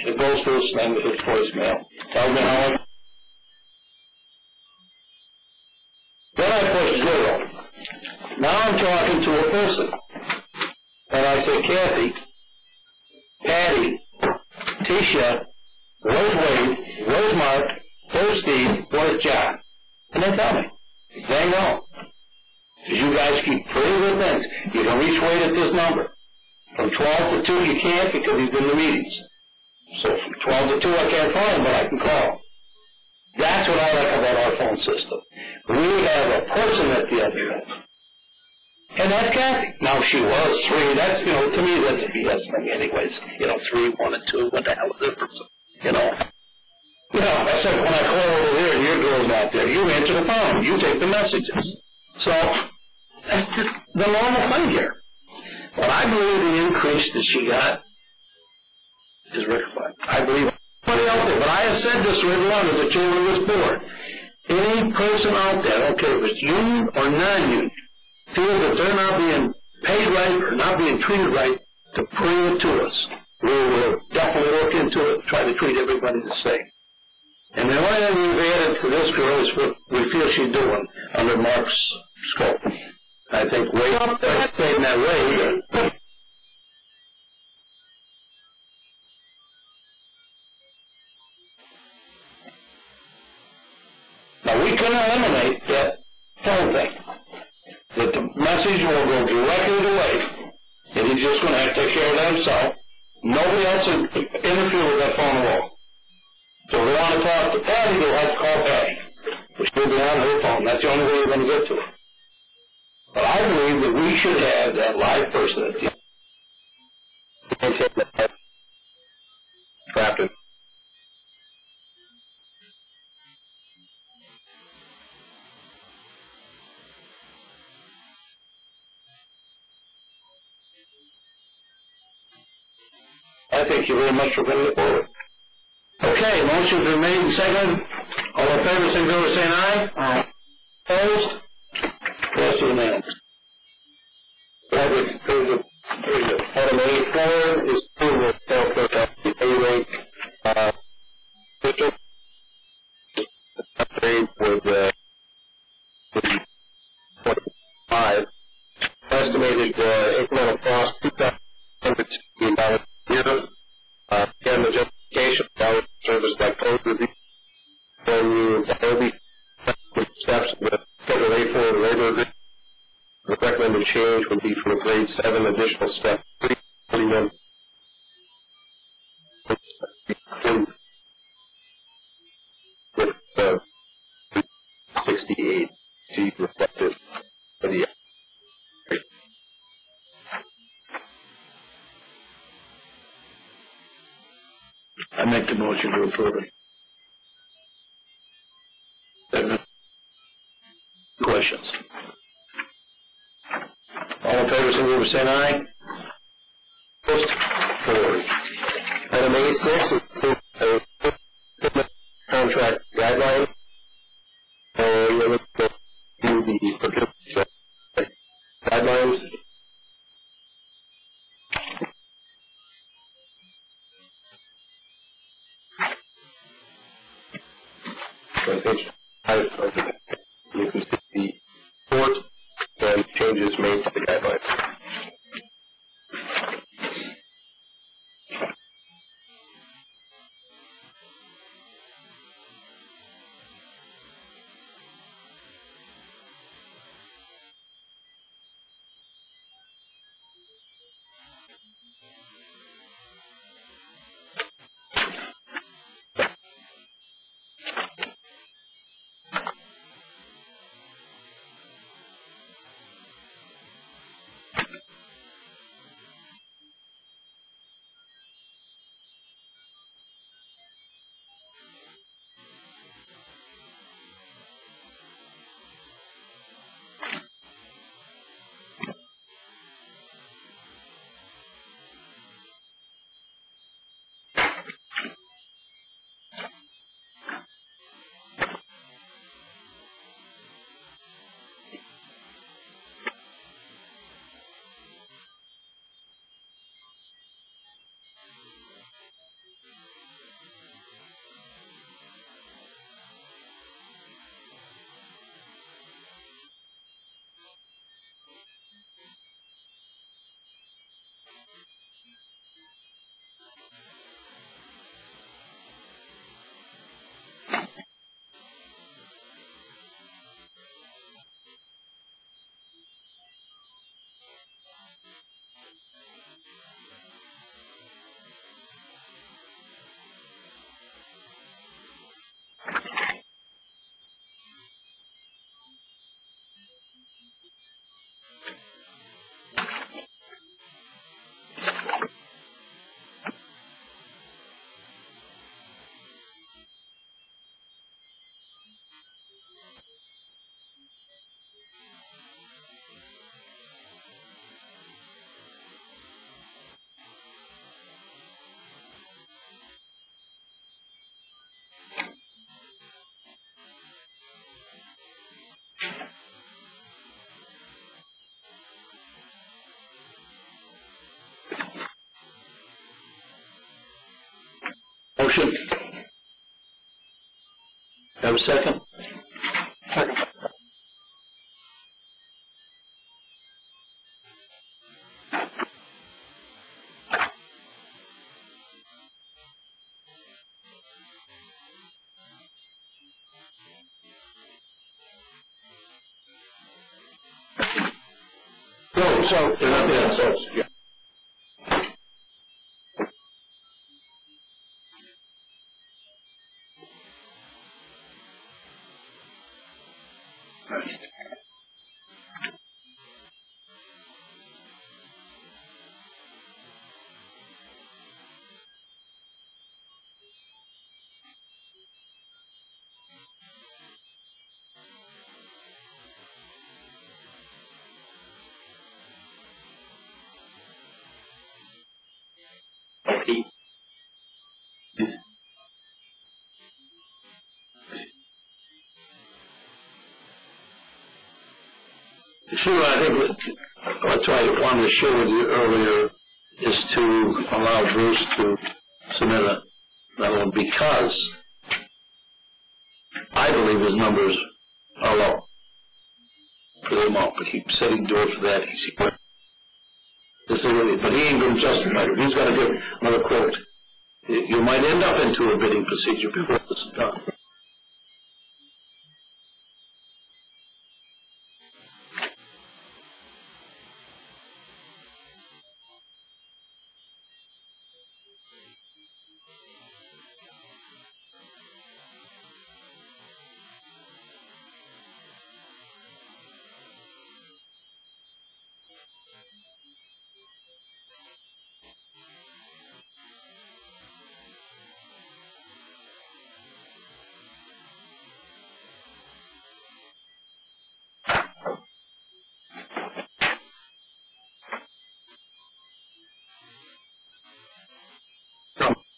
It goes to his thing with his voicemail. Tells me how much. Then I push 0. Now I'm talking to a person. And I say, Kathy, Patty, Tisha, where's Wade, where's Mark, where's Steve, where's John? And they tell me. They know. Because you guys keep pretty good things. You can reach Wade at this number. From 12 to 2 you can't because he's in the meetings. So from 12 to 2 I can't call him, but I can call. That's what I like about our phone system. We have a person at the other end. And that's Kathy. Now, she was 3. That's, to me, that's a BS thing anyways. 3, 1, and 2, what the hell is the difference? I said, when I call over here and your girl's not there, you answer the phone. You take the messages. So, that's the normal thing here. But I believe the increase that she got is rectified. I believe everybody out there, but I have said this right along as a chairman of this board. Any person out there, I don't care if it's union or non-union, feel that they're not being paid right or not being treated right, to bring it to us. We will definitely look into it, try to treat everybody the same. And the only thing we've added to this girl is what we feel she's doing under Mark's scope. I think way up there, staying that way. Now, we can eliminate that phone thing. That the message will go directly to Wade, and he's just going to have to take care of that himself. Nobody else will interfere with that phone at all. So if we want to talk to Patty, they'll have to call Patty. Which will be on her phone. That's the only way we're going to get to her. But I believe that we should have that live person at the end. Trapped in. I thank you very much for bringing it forward. Okay, motion's been made and seconded. All in favor, signify by saying aye. Aye. Opposed? Yes, unanimous. Very good. Item A4 is approval of health pay rate. Upgrade with 25. Estimated incremental cost $2,160 a year. Again, the justification of service by code review. When you OBPA steps of the Schedule A4 labor agreement, the recommended change would be from grade 7 additional step 341 with 68 to be reflected for the I make the motion to approve it. Questions? All in favor, signify by saying aye. First forward. Item A6 is a contract guideline. You're looking to do the procurement guidelines. On page 5 of the you can see the report and changes made to the guidelines. Motion. Have a second? Second. So, they're not there, so, yeah. See, what I think what I wanted to share with you earlier is to allow Bruce to submit another one because I believe his numbers are low for the amount, but he said he'd do it for that. But he ain't going to justify it. He's got to give another quote. You might end up into a bidding procedure before this is done.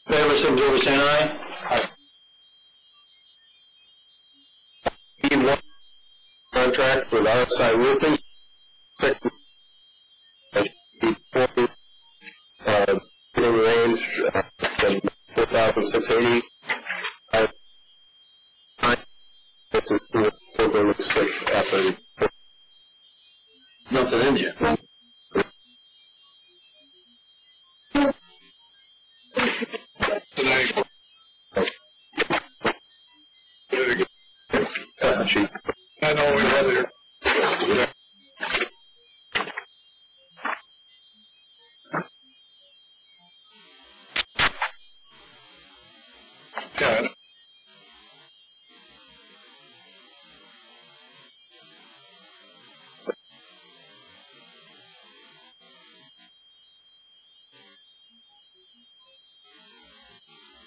Favor, signify by saying aye. One contract with RSI Roofing. In range than 4,680. This is 4.6 after. Nothing in here. I know we have here.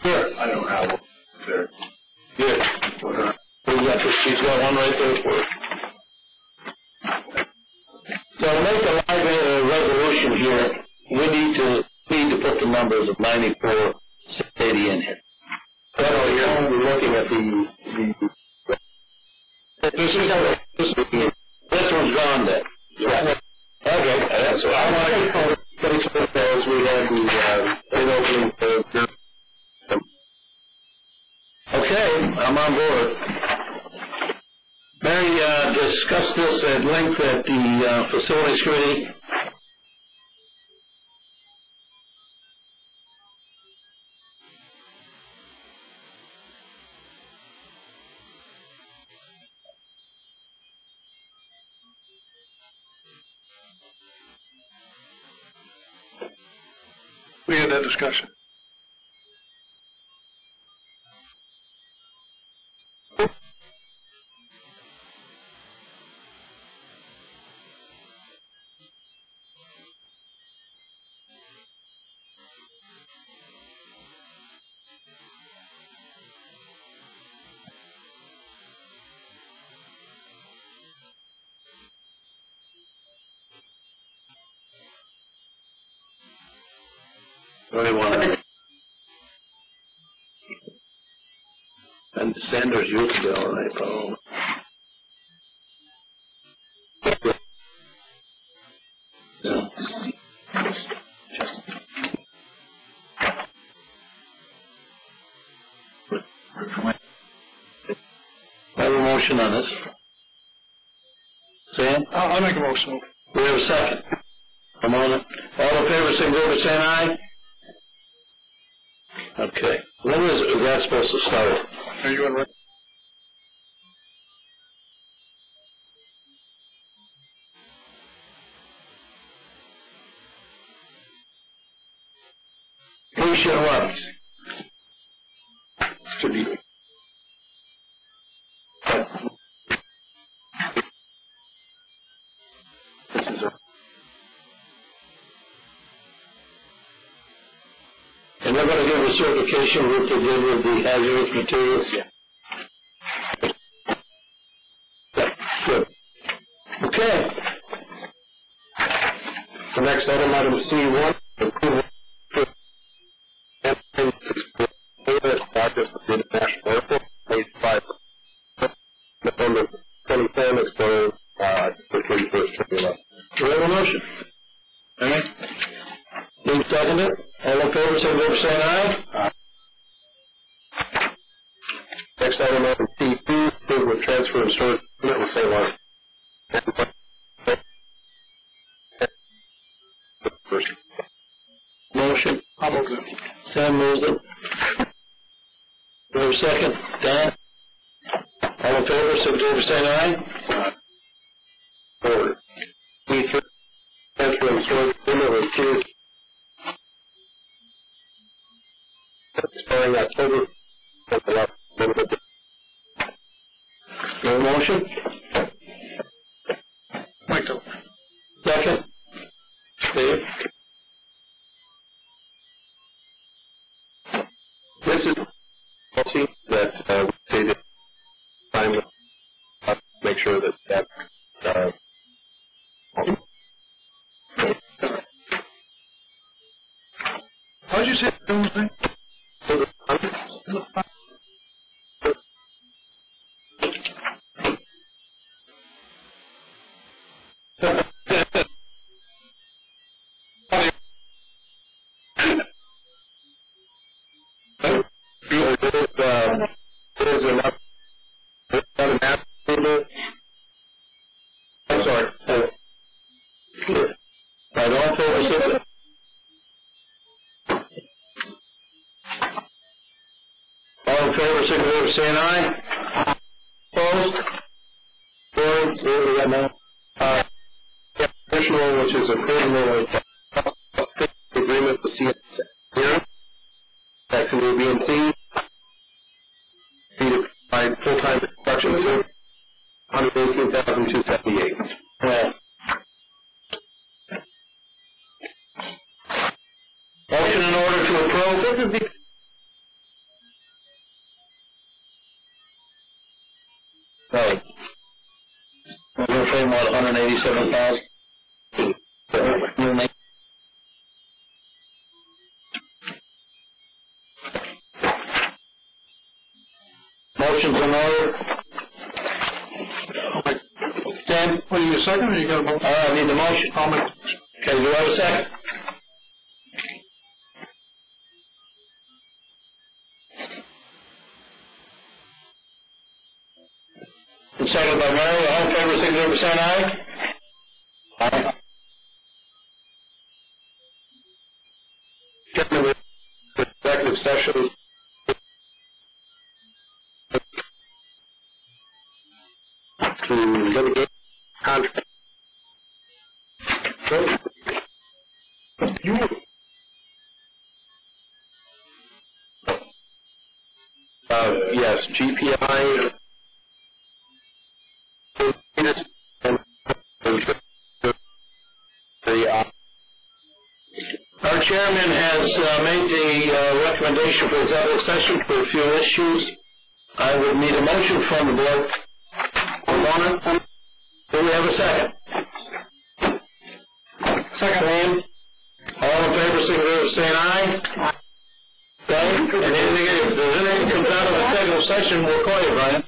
Yeah. I don't have one there. Good. She's got one right there for it. So to make a live resolution here, we need to put the numbers of 94, 680 in here. Well, you're only looking at This one's gone then. Yes. Okay. So I want to Facebook as we have the bid opening for. Okay, I'm on board. Mary discussed this at length at the facilities committee. We had that discussion. What do you want to and Sanders Youth Bill, right, Paul? I have a motion on this. Sam? I'll make a motion. We have a second. Come on. All in favor, signify by saying aye. Okay. When is that supposed to start? Are you in? Patient what? Should be. This is a. And they're going to give a certification what they did with the hazardous materials? Yeah. Good. Okay. The next item C1, approval project for the International Airport, 85 November 24, expiring for 31st, 2011. Do we have a motion? All right. Being seconded. All in favor, signify by saying aye. Next item C2, approval of transfer and storage agreement with St. Lawrence. Motion. I'll move it. Sam moves it. Do we have a second? Dan? All in favor, signify by saying aye. Order. C3, transfer and storage agreement with Q. Expiring October 2011. Do we have a motion? Michael. Second. Dave? This is policy that we stated time make sure that How did you say the thing? there's enough I'm sorry. Right, all in favor, signify. All in favor, signify by saying aye. Opposed? Four, we got no. Additional, which is a criminal agreement with CS here. Jackson will be in C. Be to provide full-time construction service, $118,278. Well. Motion in order to approve. This is the. Right. We're going to pay what, 187,000? Motion's in order. Dan? What, you a second or you got a motion? I need the motion. I'll make. Okay, do I have a second? And second by Mary. All in favor, signify by saying aye. Aye. Chairman, the executive session to litigate contract. You. Yes, GPI. Our chairman has made the recommendation for executive session for a few issues. I would need a motion from the board. Hold on. Do we have a second? Second. Name. All in favor, signify by saying aye. Okay. And if there's anything that comes out of the executive session, we'll call you, Brian.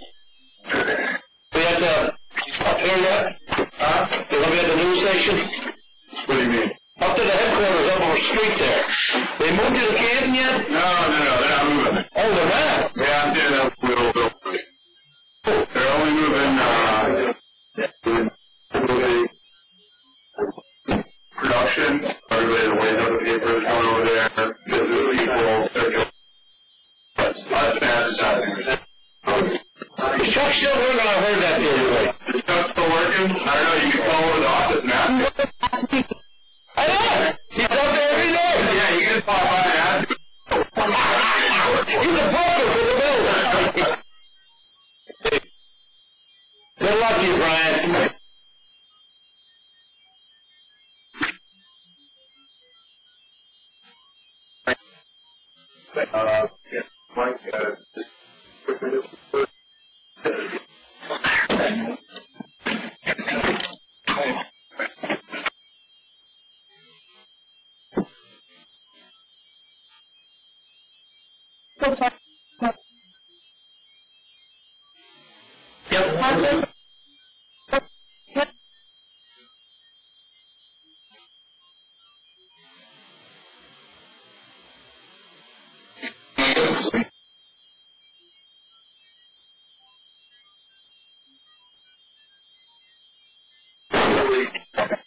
We have to hear that. police station? What do you mean? Up to the headquarters up on the street there. They moved to the Canton yet? No, they're not moving. Oh, they're not? Yeah, they're only moving, production, everybody that weighs out the papers going over there, visit people, they're doing us advertising. Is Chuck still working? I heard that the other day. Is Chuck still working? I don't know, you can call over the office now. I know! He's up there every day! Yeah, you can just pop by and ask him. He's a broker for the bill! Good luck to you, Brian. Yeah, Mike, just quickly. Yep.